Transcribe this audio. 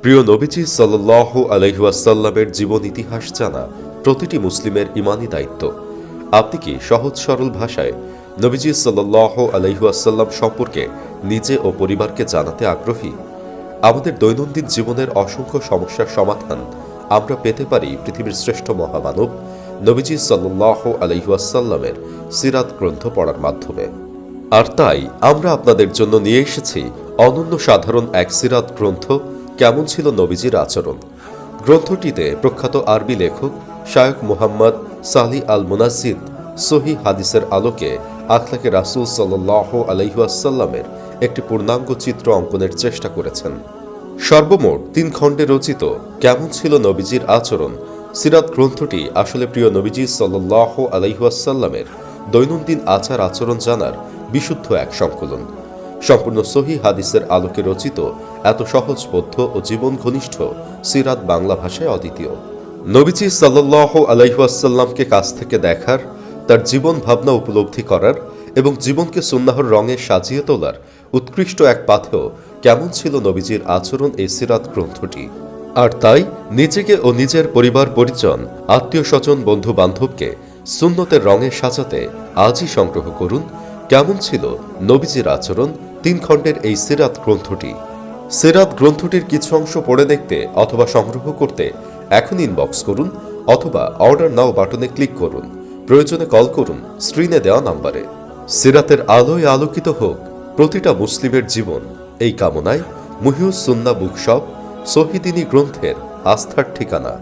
প্রিয় নবীজি সাল্লাল্লাহু আলাইহি ওয়াসাল্লামের জীবন ইতিহাস জানা প্রতিটি মুসলিমের ঈমানী দায়িত্ব। আপনি কি সহজ সরল ভাষায় নবীজি সাল্লাল্লাহু আলাইহি ওয়াসাল্লাম সম্পর্কে নিজে ও পরিবারকে জানাতে আগ্রহী? আমাদের দৈনন্দিন জীবনের অসংখ্য সমস্যার সমাধান আমরা পেতে পারি পৃথিবীর শ্রেষ্ঠ মহামানব নবীজি সাল্লাল্লাহু আলাইহি ওয়াসাল্লামের সিরাত গ্রন্থ পড়ার মাধ্যমে। আর তাই আমরা আপনাদের জন্য নিয়ে এসেছি অনন্য সাধারণ এক সিরাত গ্রন্থ, কেমন ছিল নবীজির আচরণ। গ্রন্থটিতে প্রখ্যাত আরবি লেখক শায়খ মুহাম্মদ সালি আল মুনাজ্জিদ সহিহ হাদিসের আলোকে আখলাকে রাসূল সাল্লাল্লাহু আলাইহি ওয়াসাল্লামের একটি পূর্ণাঙ্গ চিত্র অঙ্কনের চেষ্টা করেছেন। সর্বমোট ৩ খণ্ডে রচিত কেমন ছিল নবীজির আচরণ সিরাত গ্রন্থটি আসলে প্রিয় নবীজি সাল্লাল্লাহু আলাইহি ওয়াসাল্লামের দৈনন্দিন আচার আচরণ জানার বিশুদ্ধ এক সংকলন। সম্পূর্ণ সহিহ হাদিসের আলোকে রচিত এত সহজবোধ্য ও জীবন ঘনিষ্ঠ সিরাত বাংলা ভাষায় অদ্বিতীয়। নবীজি সাল্লাল্লাহু আলাইহি ওয়াসাল্লামকে কাছ থেকে দেখার, তার জীবন ভাবনা উপলব্ধি করার এবং জীবনকে সুন্নাহর রঙে সাজিয়ে তোলার উৎকৃষ্ট এক পাথেয় কেমন ছিল নবীজির আচরণ এই সিরাত গ্রন্থটি। আর তাই নিজেকে ও নিজের পরিবার পরিজন, আত্মীয় স্বজন, বন্ধু বান্ধবকে সুন্নতের রঙে সাজাতে আজই সংগ্রহ করুন কেমন ছিল নবীজির আচরণ ৩ খণ্ডের এই সিরাত গ্রন্থটি। সিরাত গ্রন্থটির কিছু অংশ পড়ে দেখতে অথবা সংগ্রহ করতে এখন ইনবক্স করুন অথবা অর্ডার নাও বাটনে ক্লিক করুন। প্রয়োজনে কল করুন স্ক্রিনে দেওয়া নাম্বারে। সিরাতের আলোয় আলোকিত হোক প্রতিটা মুসলিমের জীবন, এই কামনায় মুহিউস সুন্নাহ বুকশপ শহীদিনী গ্রন্থের আস্থার ঠিকানা।